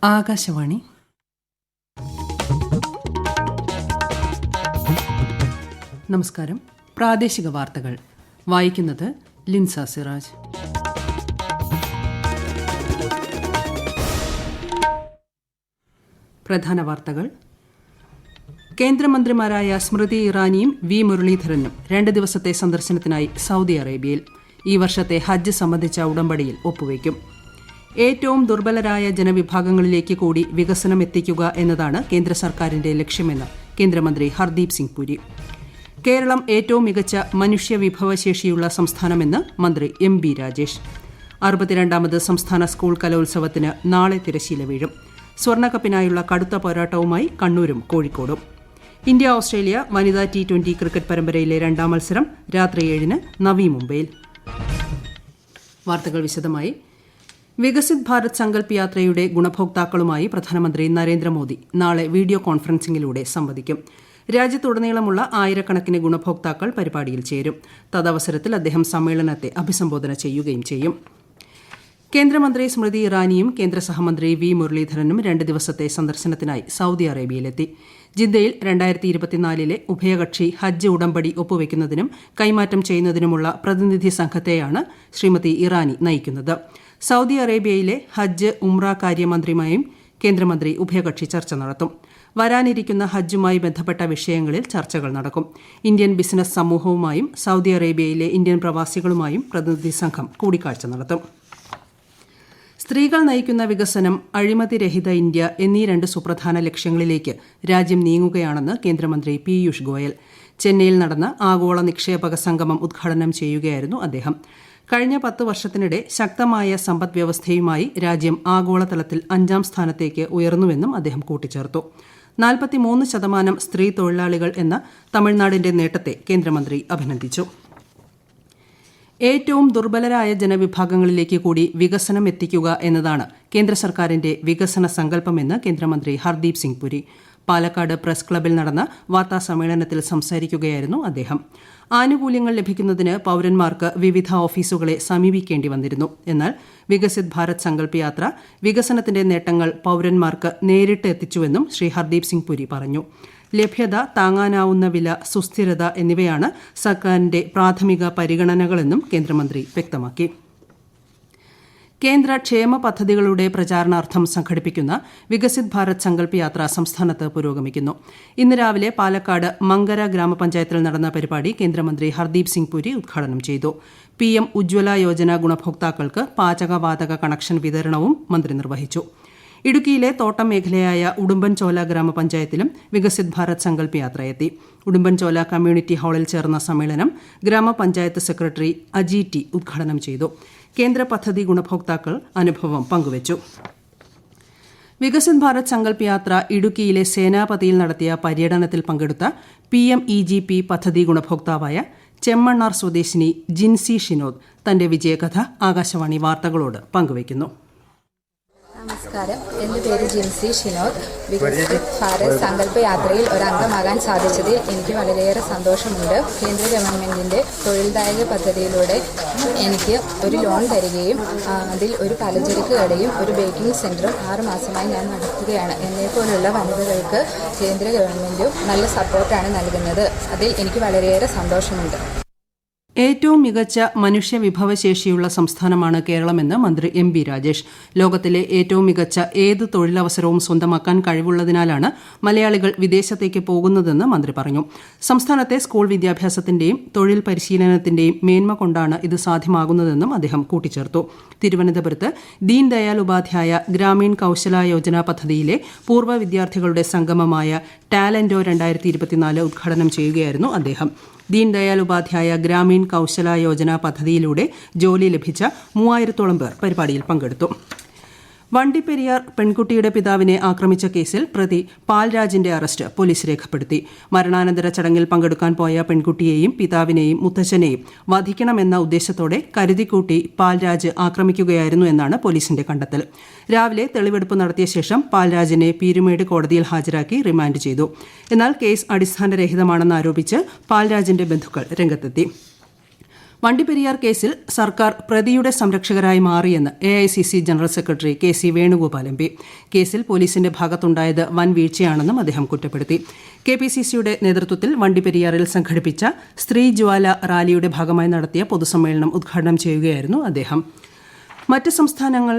ആകാശവാണി. നമസ്കാരം. പ്രാദേശിക വാർത്തകൾ വായിക്കുന്നത് ലിൻസ സിറാജ്. പ്രധാന വാർത്തകൾ. കേന്ദ്രമന്ത്രിമാരായ സ്മൃതി ഇറാനിയും വി മുരളീധരനും 2 ദിവസത്തെ സന്ദർശനത്തിനായി സൗദി അറേബ്യയിൽ. ഈ വർഷത്തെ ഹജ്ജ് സംബന്ധിച്ച ഉടമ്പടിയിൽ ഒപ്പുവയ്ക്കും. ഏറ്റവും ദുർബലരായ ജനവിഭാഗങ്ങളിലേക്ക് കൂടി വികസനം എത്തിക്കുക എന്നതാണ് കേന്ദ്ര സർക്കാരിന്റെ ലക്ഷ്യമെന്ന് കേന്ദ്രമന്ത്രി ഹർദീപ് സിംഗ് പുരി. കേരളം ഏറ്റവും മികച്ച മനുഷ്യവിഭവശേഷിയുള്ള സംസ്ഥാനമെന്ന് മന്ത്രി എം.ബി. രാജേഷ്. 62ാമത് സംസ്ഥാന സ്കൂൾ കലോത്സവത്തിന് നാളെ തിരശ്ശീല വീഴും. സ്വർണ്ണക്കപ്പിനായുള്ള കടുത്ത പോരാട്ടവുമായി കണ്ണൂരും കോഴിക്കോടും. ഇന്ത്യ ഓസ്ട്രേലിയ വനിതാ T20 ക്രിക്കറ്റ് പരമ്പരയിലെ 2ാം മത്സരം രാത്രി 7-ന് നവി മുംബൈയിൽ. വാർത്തകൾ വിശദമായി. വികസിത് ഭാരത് സങ്കൽപ് യാത്രയുടെ ഗുണഭോക്താക്കളുമായി പ്രധാനമന്ത്രി നരേന്ദ്രമോദി നാളെ വീഡിയോ കോൺഫറൻസിംഗിലൂടെ സംവദിക്കും. രാജ്യത്തുടനീളമുള്ള ആയിരക്കണക്കിന് ഗുണഭോക്താക്കൾ പരിപാടിയിൽ ചേരും. തദവസരത്തിൽ അദ്ദേഹം സമ്മേളനത്തെ അഭിസംബോധന ചെയ്യുകയും ചെയ്യും. കേന്ദ്രമന്ത്രി സ്മൃതി ഇറാനിയും കേന്ദ്ര സഹമന്ത്രി വി മുരളീധരനും 2 ദിവസത്തെ സന്ദർശനത്തിനായി സൗദി അറേബ്യയിലെത്തി. ജിദ്ദയിൽ 2024 ഉഭയകക്ഷി ഹജ്ജ് ഉടമ്പടി ഒപ്പുവയ്ക്കുന്നതിനും കൈമാറ്റം ചെയ്യുന്നതിനുമുള്ള പ്രതിനിധി സംഘത്തെയാണ് ശ്രീമതി ഇറാനി നയിക്കുന്നത്. സൗദി അറേബ്യയിലെ ഹജ്ജ് ഉംറ കാര്യമന്ത്രിയുമായും കേന്ദ്രമന്ത്രി ഉഭയകക്ഷി ചർച്ച നടത്തും. വരാനിരിക്കുന്ന ഹജ്ജുമായി ബന്ധപ്പെട്ട വിഷയങ്ങളിൽ ചർച്ചകൾ നടക്കും. ഇന്ത്യൻ ബിസിനസ് സമൂഹവുമായും സൗദി അറേബ്യയിലെ ഇന്ത്യൻ പ്രവാസികളുമായും പ്രതിനിധി സംഘം കൂടിക്കാഴ്ച നടത്തും. സ്ത്രീകൾ നയിക്കുന്ന വികസനം, അഴിമതിരഹിത ഇന്ത്യ എന്നീ 2 സുപ്രധാന ലക്ഷ്യങ്ങളിലേക്ക് രാജ്യം നീങ്ങുകയാണെന്ന് കേന്ദ്രമന്ത്രി പീയൂഷ് ഗോയൽ. ചെന്നൈയിൽ നടന്ന ആഗോള നിക്ഷേപക സംഗമം ഉദ്ഘാടനം ചെയ്യുകയായിരുന്നു അദ്ദേഹം. കഴിഞ്ഞ 10 വർഷത്തിനിടെ ശക്തമായ സമ്പദ് വ്യവസ്ഥയുമായി രാജ്യം ആഗോളതലത്തിൽ 5ാം സ്ഥാനത്തേക്ക് ഉയർന്നുവെന്നും അദ്ദേഹം കൂട്ടിച്ചേർത്തു. 43% സ്ത്രീ തൊഴിലാളികൾ എന്ന തമിഴ്നാടിന്റെ നേട്ടത്തെ കേന്ദ്രമന്ത്രി അഭിനന്ദിച്ചു. ഏറ്റവും ദുർബലരായ ജനവിഭാഗങ്ങളിലേക്ക് കൂടി വികസനം എത്തിക്കുക എന്നതാണ് കേന്ദ്ര സർക്കാരിന്റെ വികസന സങ്കല്പമെന്ന് കേന്ദ്രമന്ത്രി ഹർദീപ് സിംഗ് പുരി. പാലക്കാട് പ്രസ് ക്ലബിൽ നടന്ന വാർത്താസമ്മേളനത്തിൽ സംസാരിക്കുകയായിരുന്നു അദ്ദേഹം. ആനുകൂല്യങ്ങൾ ലഭിക്കുന്നതിന് പൌരന്മാർക്ക് വിവിധ ഓഫീസുകളെ സമീപിക്കേണ്ടി വന്നിരുന്നു. എന്നാൽ വികസിത് ഭാരത് സങ്കൽപ് യാത്ര വികസനത്തിന്റെ നേട്ടങ്ങൾ പൌരന്മാർക്ക് നേരിട്ട് എത്തിച്ചുവെന്നും ശ്രീ ഹർദീപ് സിംഗ് പുരി പറഞ്ഞു. ലഭ്യത, താങ്ങാനാവുന്ന വില, സുസ്ഥിരത എന്നിവയാണ് സർക്കാരിന്റെ പ്രാഥമിക പരിഗണനകളെന്നും കേന്ദ്രമന്ത്രി വ്യക്തമാക്കി. കേന്ദ്ര ക്ഷേമ പദ്ധതികളുടെ പ്രചാരണാർത്ഥം സംഘടിപ്പിക്കുന്ന വികസിത് ഭാരത് സങ്കൽപ് യാത്ര സംസ്ഥാനത്ത് പുരോഗമിക്കുന്നു. ഇന്ന് രാവിലെ പാലക്കാട് മങ്കര ഗ്രാമപഞ്ചായത്തിൽ നടന്ന പരിപാടി കേന്ദ്രമന്ത്രി ഹർദീപ് സിംഗ് പുരി ഉദ്ഘാടനം ചെയ്തു. PM ഉജ്ജ്വല യോജന ഗുണഭോക്താക്കൾക്ക് പാചകവാതക കണക്ഷൻ വിതരണവും മന്ത്രി നിർവഹിച്ചു. ഇടുക്കിയിലെ തോട്ടം മേഖലയായ ഉടുമ്പൻചോല ഗ്രാമപഞ്ചായത്തിലും വികസിത് ഭാരത് സങ്കൽപ് യാത്രയെത്തി. ഉടുമ്പൻചോല കമ്മ്യൂണിറ്റി ഹാളിൽ ചേർന്ന സമ്മേളനം ഗ്രാമപഞ്ചായത്ത് സെക്രട്ടറി അജി ടി ഉദ്ഘാടനം ചെയ്തു. കേന്ദ്ര പദ്ധതി ഗുണഭോക്താക്കൾ അനുഭവം പങ്കുവച്ചു. വികസിത് ഭാരത് സങ്കൽപ് യാത്ര ഇടുക്കിയിലെ സേനാപതിയിൽ നടത്തിയ പര്യടനത്തിൽ പങ്കെടുത്ത PMEGP പദ്ധതി ഗുണഭോക്താവായ ചെമ്മണ്ണാർ സ്വദേശിനി ജിൻസി ഷിനോദ് തന്റെ വിജയകഥ ആകാശവാണി വാർത്തകളോട് പങ്കുവയ്ക്കുന്നു. നമസ്കാരം, എൻ്റെ പേര് ജിൻസി ഷിനോദ്. വികസിത് ഭാരത് സങ്കല്പ യാത്രയിൽ ഒരംഗമാകാൻ സാധിച്ചതിൽ എനിക്ക് വളരെയേറെ സന്തോഷമുണ്ട്. കേന്ദ്ര ഗവൺമെൻറ്റിൻ്റെ തൊഴിൽദായക പദ്ധതിയിലൂടെ എനിക്ക് ഒരു ലോൺ തരികയും അതിൽ ഒരു പലചരക്ക് കടയും ഒരു ബേക്കിംഗ് സെൻറ്ററും 6 മാസമായി ഞാൻ നടത്തുകയാണ്. എന്നെപ്പോലുള്ള വനിതകൾക്ക് കേന്ദ്ര ഗവൺമെൻറ്റും നല്ല സപ്പോർട്ടാണ് നൽകുന്നത്. അതിൽ എനിക്ക് വളരെയേറെ സന്തോഷമുണ്ട്. ഏറ്റവും മികച്ച മനുഷ്യവിഭവശേഷിയുള്ള സംസ്ഥാനമാണ് കേരളമെന്ന് മന്ത്രി M.B. രാജേഷ്. ലോകത്തിലെ ഏറ്റവും മികച്ച ഏത് തൊഴിലവസരവും സ്വന്തമാക്കാൻ കഴിവുള്ളതിനാലാണ് മലയാളികൾ വിദേശത്തേക്ക് പോകുന്നതെന്ന് മന്ത്രി പറഞ്ഞു. സംസ്ഥാനത്തെ സ്കൂൾ വിദ്യാഭ്യാസത്തിന്റെയും തൊഴിൽ പരിശീലനത്തിന്റെയും മേന്മ കൊണ്ടാണ് ഇത് സാധ്യമാകുന്നതെന്നും അദ്ദേഹം കൂട്ടിച്ചേർത്തു. തിരുവനന്തപുരത്ത് ദീൻ ദയാൽ ഉപാധ്യായ ഗ്രാമീൺ കൌശല യോജന പദ്ധതിയിലെ പൂർവ്വ വിദ്യാർത്ഥികളുടെ സംഗമമായ ടാലന്റോ 2024 ഉദ്ഘാടനം ചെയ്യുകയായിരുന്നു അദ്ദേഹം. ദീൻ ദയാൽ ഉപാധ്യായ ഗ്രാമീൺ കൌശല യോജന പദ്ധതിയിലൂടെ ജോലി ലഭിച്ച 3000-ഓളം പേർ പരിപാടിയിൽ പങ്കെടുത്തു. വണ്ടിപ്പെരിയാർ പെൺകുട്ടിയുടെ പിതാവിനെ ആക്രമിച്ച കേസിൽ പ്രതി പാൽരാജിന്റെ അറസ്റ്റ് പോലീസ് രേഖപ്പെടുത്തി. മരണാനന്തര ചടങ്ങിൽ പങ്കെടുക്കാൻ പോയ പെൺകുട്ടിയെയും പിതാവിനെയും മുത്തച്ഛനെയും വധിക്കണമെന്ന ഉദ്ദേശത്തോടെ കരുതിക്കൂട്ടി പാൽരാജ് ആക്രമിക്കുകയായിരുന്നു എന്നാണ് പോലീസിന്റെ കണ്ടെത്തൽ. രാവിലെ തെളിവെടുപ്പ് നടത്തിയ ശേഷം പാൽരാജിനെ പീരുമേട് കോടതിയിൽ ഹാജരാക്കി റിമാൻഡ് ചെയ്തു. എന്നാൽ കേസ് അടിസ്ഥാനരഹിതമാണെന്ന് ആരോപിച്ച് പാൽരാജിന്റെ ബന്ധുക്കൾ രംഗത്തെത്തി. വണ്ടിപ്പെരിയാർ കേസിൽ സർക്കാർ പ്രതിയുടെ സംരക്ഷകരായി മാറിയെന്ന് AICC general secretary KC Venugopal MP. കേസിൽ പോലീസിന്റെ ഭാഗത്തുണ്ടായത് വൻ വീഴ്ചയാണെന്നും അദ്ദേഹം കുറ്റപ്പെടുത്തി. KPCCയുടെ നേതൃത്വത്തിൽ വണ്ടിപ്പെരിയാറിൽ സംഘടിപ്പിച്ച സ്ത്രീ ജ്വാല റാലിയുടെ ഭാഗമായി നടത്തിയ പൊതുസമ്മേളനം ഉദ്ഘാടനം ചെയ്യുകയായിരുന്നു അദ്ദേഹം. മറ്റ് സംസ്ഥാനങ്ങൾ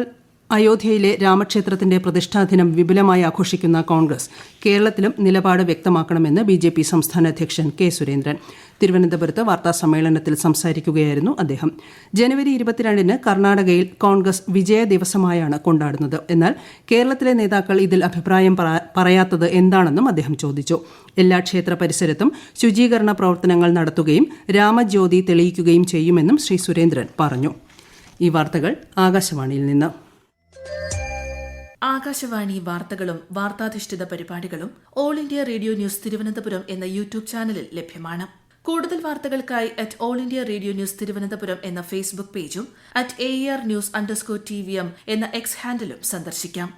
അയോധ്യയിലെ രാമക്ഷേത്രത്തിന്റെ പ്രതിഷ്ഠാദിനം വിപുലമായി ആഘോഷിക്കുന്ന കോൺഗ്രസ് കേരളത്തിലും നിലപാട് വ്യക്തമാക്കണമെന്ന് BJP സംസ്ഥാന അധ്യക്ഷൻ K. സുരേന്ദ്രൻ. തിരുവനന്തപുരത്ത് വാർത്താസമ്മേളനത്തിൽ സംസാരിക്കുകയായിരുന്നു അദ്ദേഹം. ജനുവരി 22-ന് കർണാടകയിൽ കോൺഗ്രസ് വിജയ ദിവസമായാണ് കൊണ്ടാടുന്നത്. എന്നാൽ കേരളത്തിലെ നേതാക്കൾ ഇതിൽ അഭിപ്രായം പറയാത്തത് എന്താണെന്നും അദ്ദേഹം ചോദിച്ചു. എല്ലാ ക്ഷേത്ര പരിസരത്തും ശുചീകരണ പ്രവർത്തനങ്ങൾ നടത്തുകയും രാമജ്യോതി തെളിയിക്കുകയും ചെയ്യുമെന്നും ശ്രീ സുരേന്ദ്രൻ പറഞ്ഞു. ഈ വാർത്തകൾ ആകാശവാണിയിൽ നിന്ന്. ആകാശവാണി വാർത്തകളും വാർത്താധിഷ്ഠിത പരിപാടികളും all India radio news Thiruvananthapuram എന്ന യൂട്യൂബ് ചാനലിൽ ലഭ്യമാണ്. കൂടുതൽ വാർത്തകൾക്കായി @all India radio news Thiruvananthapuram എന്ന ഫേസ്ബുക്ക് പേജും @AER_News_TVM എന്ന എക്സ് ഹാൻഡിലും സന്ദർശിക്കാം.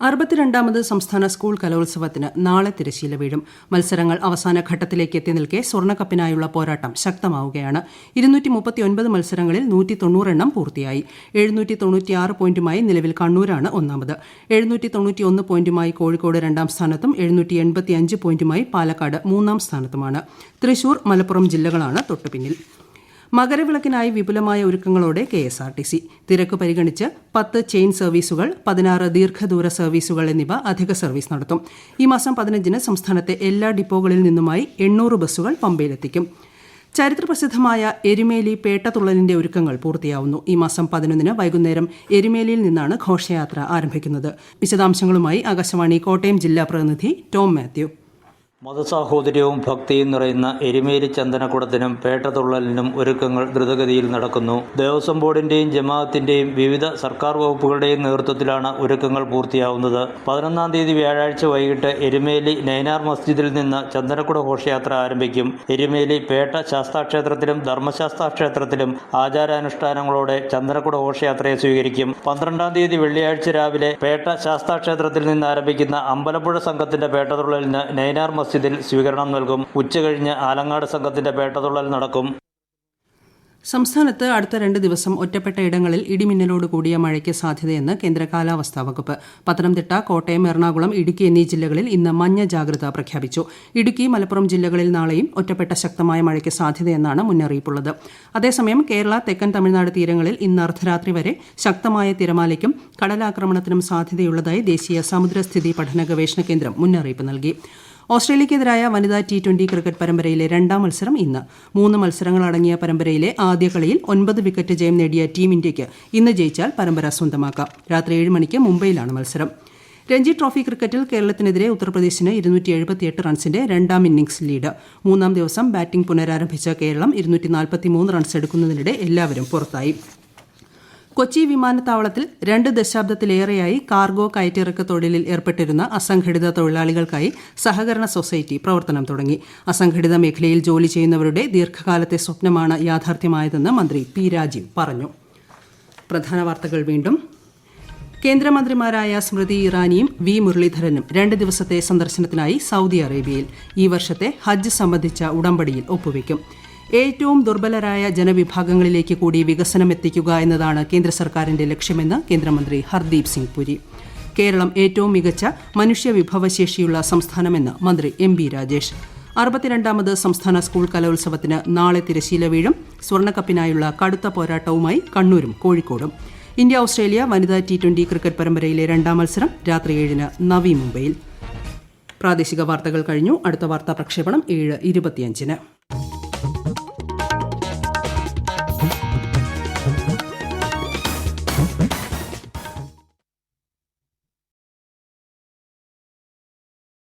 62ാമത് സംസ്ഥാന സ്കൂൾ കലോത്സവത്തിന് നാളെ തിരശ്ശീല വീഴും. മത്സരങ്ങൾ അവസാന ഘട്ടത്തിലേക്ക് എത്തി നിൽക്കെ സ്വർണ്ണക്കപ്പിനായുള്ള പോരാട്ടം ശക്തമാവുകയാണ്. 239 മത്സരങ്ങളിൽ 190 എണ്ണം പൂർത്തിയായി. 796 പോയിന്റുമായി നിലവിൽ കണ്ണൂരാണ് ഒന്നാമത്. 791 പോയിന്റുമായി കോഴിക്കോട് രണ്ടാം സ്ഥാനത്തും 785 പോയിന്റുമായി പാലക്കാട് മൂന്നാം സ്ഥാനത്തുമാണ്. തൃശൂർ, മലപ്പുറം ജില്ലകളാണ് തൊട്ടുപിന്നിൽ. മകരവിളക്കിനായി വിപുലമായ ഒരുക്കങ്ങളോടെ KSRTC. തിരക്ക് പരിഗണിച്ച് 10 ചെയിൻ സർവീസുകൾ, 16 ദീർഘദൂര സർവീസുകൾ എന്നിവ അധിക സർവീസ് നടത്തും. ഈ മാസം 15-ന് സംസ്ഥാനത്തെ എല്ലാ ഡിപ്പോകളിൽ നിന്നുമായി 800 ബസ്സുകൾ പമ്പയിലെത്തിക്കും. ചരിത്രപ്രസിദ്ധമായ എരുമേലി പേട്ടതുള്ളലിന്റെ ഒരുക്കങ്ങൾ പൂർത്തിയാവുന്നു. ഈ മാസം 11-ന് വൈകുന്നേരം എരുമേലിയിൽ നിന്നാണ് ഘോഷയാത്ര ആരംഭിക്കുന്നത്. വിശദാംശങ്ങളുമായി ആകാശവാണി കോട്ടയം ജില്ലാ പ്രതിനിധി ടോം മാത്യു. മതസാഹോദര്യവും ഭക്തിയും നിറയുന്ന എരുമേലി ചന്ദനക്കുടത്തിനും പേട്ടതുള്ളലിനും ഒരുക്കങ്ങൾ ദ്രുതഗതിയിൽ നടക്കുന്നു. ദേവസ്വം ബോർഡിന്റെയും ജമാഅത്തിന്റെയും വിവിധ സർക്കാർ വകുപ്പുകളുടെയും നേതൃത്വത്തിലാണ് ഒരുക്കങ്ങൾ പൂർത്തിയാവുന്നത്. 11-ാം തീയതി വ്യാഴാഴ്ച വൈകിട്ട് എരുമേലി നൈനാർ മസ്ജിദിൽ നിന്ന് ചന്ദനക്കുട ഘോഷയാത്ര ആരംഭിക്കും. എരുമേലി പേട്ട ശാസ്താക്ഷേത്രത്തിലും ധർമ്മശാസ്താ ക്ഷേത്രത്തിലും ആചാരാനുഷ്ഠാനങ്ങളോടെ ചന്ദനക്കുട ഘോഷയാത്രയെ സ്വീകരിക്കും. 12-ാം തീയതി വെള്ളിയാഴ്ച രാവിലെ പേട്ട ശാസ്താക്ഷേത്രത്തിൽ നിന്ന് ആരംഭിക്കുന്ന അമ്പലപ്പുഴ സംഘത്തിന്റെ പേട്ടതുള്ളലിന് നൈനാർ മസ്ജിദിൽ സ്വീകരണം നൽകും. ഉച്ചകഴിഞ്ഞ് ആലങ്ങാട് സംഘത്തിന്റെ പേട്ടതുള്ളൽ നടക്കും. സംസ്ഥാനത്ത് അടുത്ത 2 ദിവസം ഒറ്റപ്പെട്ട ഇടങ്ങളിൽ ഇടിമിന്നലോട് കൂടിയ മഴയ്ക്ക് സാധ്യതയെന്ന് കേന്ദ്ര കാലാവസ്ഥാ വകുപ്പ്. പത്തനംതിട്ട, കോട്ടയം, എറണാകുളം, ഇടുക്കി എന്നീ ജില്ലകളിൽ ഇന്ന് മഞ്ഞ ജാഗ്രത പ്രഖ്യാപിച്ചു. ഇടുക്കി, മലപ്പുറം ജില്ലകളിൽ നാളെയും ഒറ്റപ്പെട്ട ശക്തമായ മഴയ്ക്ക് സാധ്യതയെന്നാണ് മുന്നറിയിപ്പുള്ളത്. അതേസമയം കേരള, തെക്കൻ തമിഴ്നാട് തീരങ്ങളിൽ ഇന്ന് അർദ്ധരാത്രി വരെ ശക്തമായ തിരമാലയ്ക്കും കടലാക്രമണത്തിനും സാധ്യതയുള്ളതായി ദേശീയ സമുദ്രസ്ഥിതി പഠന ഗവേഷണ കേന്ദ്രം മുന്നറിയിപ്പ് നൽകി. ഓസ്ട്രേലിയക്കെതിരായ വനിതാ T20 ക്രിക്കറ്റ് പരമ്പരയിലെ 2ാം മത്സരം ഇന്ന്. 3 മത്സരങ്ങളടങ്ങിയ പരമ്പരയിലെ ആദ്യ കളിയിൽ 9 വിക്കറ്റ് ജയം നേടിയ ടീം ഇന്ത്യയ്ക്ക് ഇന്ന് ജയിച്ചാൽ പരമ്പര സ്വന്തമാക്കാം. രാത്രി 7 മണിക്ക് മുംബൈയിലാണ് മത്സരം. രഞ്ജി ട്രോഫി ക്രിക്കറ്റിൽ കേരളത്തിനെതിരെ ഉത്തർപ്രദേശിന് 278 റൺസിന്റെ 2ാം ഇന്നിംഗ്സ് ലീഡ്. 3ാം ദിവസം ബാറ്റിംഗ് പുനരാരംഭിച്ച കേരളം 243 റൺസ് എടുക്കുന്നതിനിടെ എല്ലാവരും പുറത്തായി. കൊച്ചി വിമാനത്താവളത്തിൽ 2 ദശാബ്ദത്തിലേറെയായി കാർഗോ കയറ്റിറക്ക് തൊഴിലിൽ ഏർപ്പെട്ടിരുന്ന അസംഘടിത തൊഴിലാളികൾക്കായി സഹകരണ സൊസൈറ്റി പ്രവർത്തനം തുടങ്ങി. അസംഘടിത മേഖലയിൽ ജോലി ചെയ്യുന്നവരുടെ ദീർഘകാലത്തെ സ്വപ്നമാണ് യാഥാർത്ഥ്യമായതെന്ന് മന്ത്രി P. രാജീവ് പറഞ്ഞു. പ്രധാന വാർത്തകൾ വീണ്ടും. കേന്ദ്രമന്ത്രിമാരായ സ്മൃതി ഇറാനിയും V. മുരളീധരനും 2 ദിവസത്തെ സന്ദർശനത്തിനായി സൗദി അറേബ്യയിൽ. ഈ വർഷത്തെ ഹജ്ജ് സംബന്ധിച്ച ഉടമ്പടിയിൽ ഒപ്പുവയ്ക്കും. ഏറ്റവും ദുർബലരായ ജനവിഭാഗങ്ങളിലേക്ക് കൂടി വികസനം എത്തിക്കുക എന്നതാണ് കേന്ദ്ര സർക്കാരിന്റെ ലക്ഷ്യമെന്ന് കേന്ദ്രമന്ത്രി ഹർദീപ് സിംഗ് പുരി. കേരളം ഏറ്റവും മികച്ച മനുഷ്യവിഭവശേഷിയുള്ള സംസ്ഥാനമെന്ന് മന്ത്രി MB രാജേഷ്. 62ാമത് സംസ്ഥാന സ്കൂൾ കലോത്സവത്തിന് നാളെ തിരശ്ശീല വീഴും. സ്വർണ്ണക്കപ്പിനായുള്ള കടുത്ത പോരാട്ടവുമായി കണ്ണൂരും കോഴിക്കോടും. ഇന്ത്യ ഓസ്ട്രേലിയ വനിതാ T20 ക്രിക്കറ്റ് പരമ്പരയിലെ 2ാം മത്സരം രാത്രി 7-ന് നവി മുംബൈയിൽ. പ്രാദേശിക വാർത്തകൾ കഴിഞ്ഞു. അടുത്ത വാർത്താ പ്രക്ഷേപണം 7:25-ന്.